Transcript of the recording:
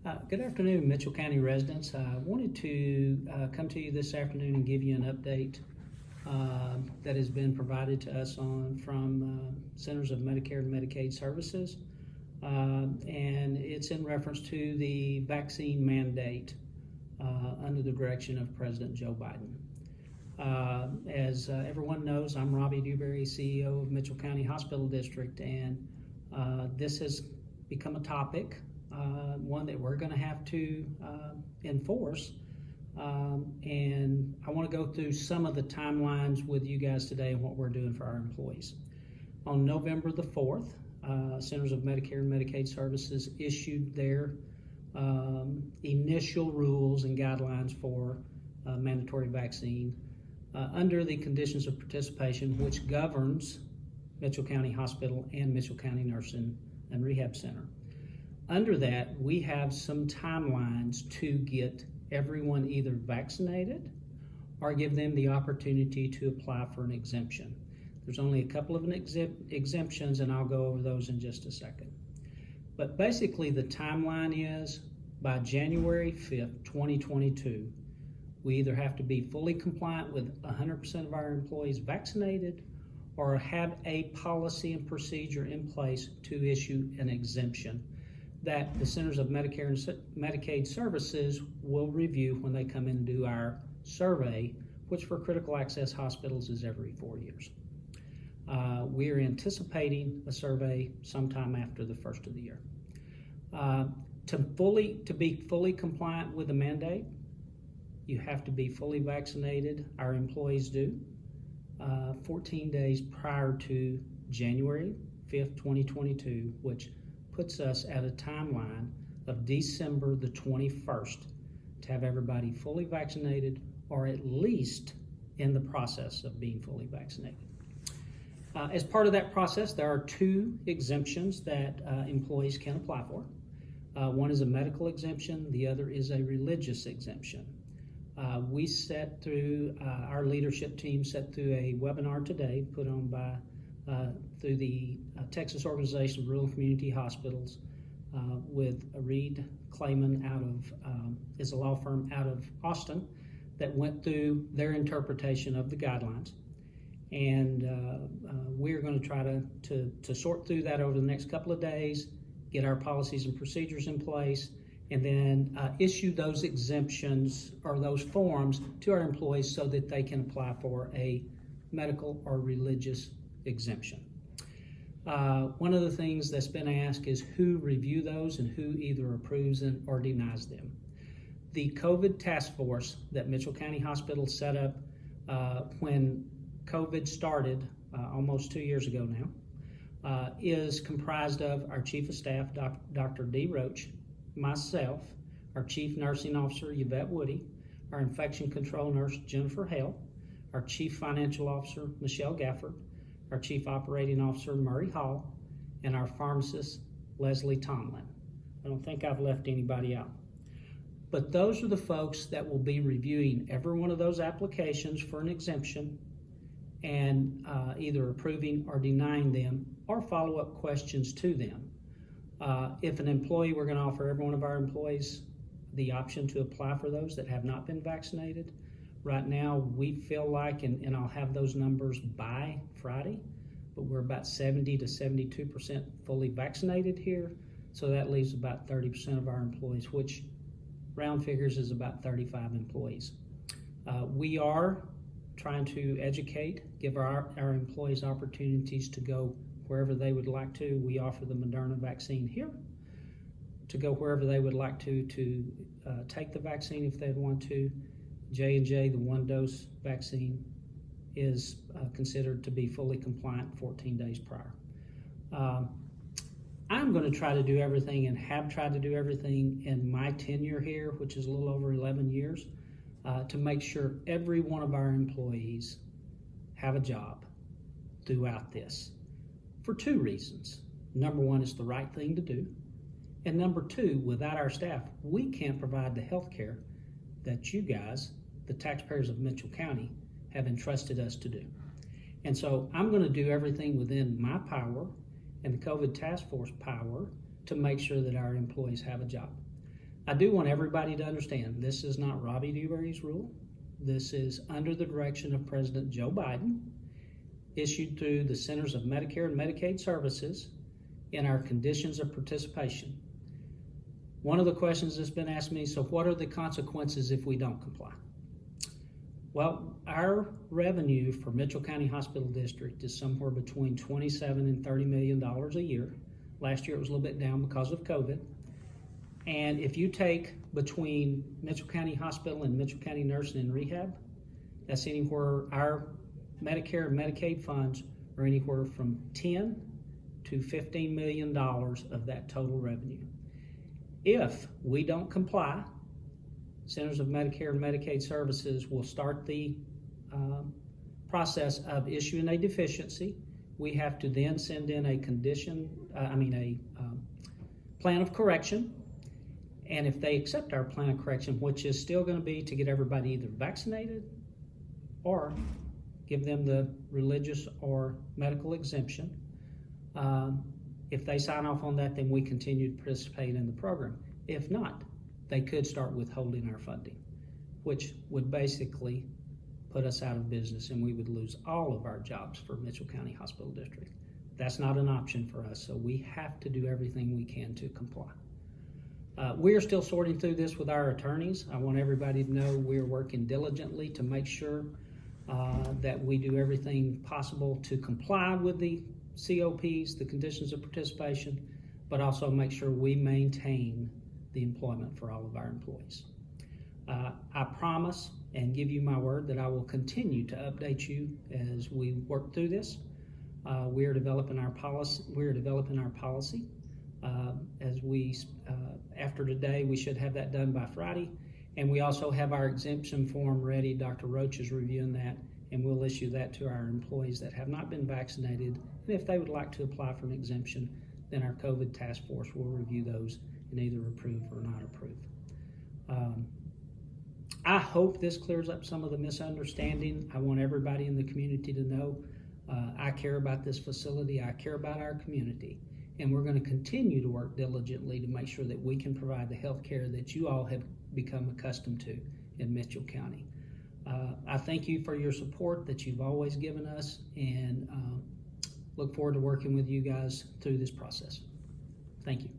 Good afternoon, Mitchell County residents. I wanted to come to you this afternoon and give you an update that has been provided to us from Centers of Medicare and Medicaid Services. And it's in reference to the vaccine mandate under the direction of President Joe Biden. As everyone knows, I'm Robbie Dewberry, CEO of Mitchell County Hospital District, and this has become a topic, one that we're going to have to enforce. And I want to go through some of the timelines with you guys today and what we're doing for our employees. On November the 4th, Centers of Medicare and Medicaid Services issued their initial rules and guidelines for mandatory vaccine under the conditions of participation, which governs Mitchell County Hospital and Mitchell County Nursing and Rehab Center. Under that, we have some timelines to get everyone either vaccinated or give them the opportunity to apply for an exemption. There's only a couple of exemptions, and I'll go over those in just a second. But basically, the timeline is by January 5th, 2022, we either have to be fully compliant with 100% of our employees vaccinated or have a policy and procedure in place to issue an exemption that the Centers of Medicare and Medicaid Services will review when they come in and do our survey, which for critical access hospitals is every 4 years. We are anticipating a survey sometime after the first of the year. To be fully compliant with the mandate, you have to be fully vaccinated, our employees do, 14 days prior to January 5th, 2022, which puts us at a timeline of December the 21st to have everybody fully vaccinated or at least in the process of being fully vaccinated. As part of that process, there are two exemptions that employees can apply for. One is a medical exemption, the other is a religious exemption. We set through, our leadership team set through a webinar today put on by through the Texas Organization of Rural and Community Hospitals with Reed Clayman is a law firm out of Austin that went through their interpretation of the guidelines. And we're going to try to sort through that over the next couple of days, get our policies and procedures in place, and then issue those exemptions or those forms to our employees so that they can apply for a medical or religious exemption. One of the things that's been asked is who review those and who either approves or denies them. The COVID task force that Mitchell County Hospital set up when COVID started almost 2 years ago now is comprised of our Chief of Staff, Dr. D. Roach, myself, our Chief Nursing Officer, Yvette Woody, our Infection Control Nurse, Jennifer Hale, our Chief Financial Officer, Michelle Gafford, our Chief Operating Officer, Murray Hall, and our pharmacist, Leslie Tomlin. I don't think I've left anybody out. But those are the folks that will be reviewing every one of those applications for an exemption and either approving or denying them or follow-up questions to them. If an employee, we're going to offer every one of our employees the option to apply for those that have not been vaccinated. Right now, we feel like, and I'll have those numbers by Friday, but we're about 70 to 72% fully vaccinated here. So that leaves about 30% of our employees, which round figures is about 35 employees. We are trying to educate, give our employees opportunities to go wherever they would like to. We offer the Moderna vaccine here to go wherever they would like to take the vaccine if they'd want to. J&J, the one-dose vaccine, is considered to be fully compliant 14 days prior. I'm going to try to do everything and have tried to do everything in my tenure here, which is a little over 11 years, to make sure every one of our employees have a job throughout this for two reasons. Number one, it's the right thing to do. And number two, without our staff, we can't provide the health care that you guys, the taxpayers of Mitchell County, have entrusted us to do. And so I'm going to do everything within my power and the COVID task force power to make sure that our employees have a job. I do want everybody to understand this is not Robbie Dewberry's rule. This is under the direction of President Joe Biden, issued through the Centers of Medicare and Medicaid Services in our conditions of participation. One of the questions that's been asked me, so what are the consequences if we don't comply? Well, our revenue for Mitchell County Hospital District is somewhere between $27 and $30 million a year. Last year it was a little bit down because of COVID. And if you take between Mitchell County Hospital and Mitchell County Nursing and Rehab, that's anywhere, our Medicare and Medicaid funds are anywhere from $10 to $15 million of that total revenue. If we don't comply, Centers of Medicare and Medicaid Services will start the process of issuing a deficiency. We have to then send in a plan of correction. And if they accept our plan of correction, which is still going to be to get everybody either vaccinated or give them the religious or medical exemption, if they sign off on that, then we continue to participate in the program. If not, they could start withholding our funding, which would basically put us out of business and we would lose all of our jobs for Mitchell County Hospital District. That's not an option for us, so we have to do everything we can to comply. We are still sorting through this with our attorneys. I want everybody to know we are working diligently to make sure that we do everything possible to comply with the COPs, the conditions of participation, but also make sure we maintain the employment for all of our employees. I promise and give you my word that I will continue to update you as we work through this. We are developing our policy. After today, we should have that done by Friday. And we also have our exemption form ready. Dr. Roach is reviewing that, and we'll issue that to our employees that have not been vaccinated. And if they would like to apply for an exemption, then our COVID task force will review those and either approve or not approve. I hope this clears up some of the misunderstanding. I want everybody in the community to know I care about this facility. I care about our community. And we're going to continue to work diligently to make sure that we can provide the health care that you all have become accustomed to in Mitchell County. I thank you for your support that you've always given us, and look forward to working with you guys through this process. Thank you.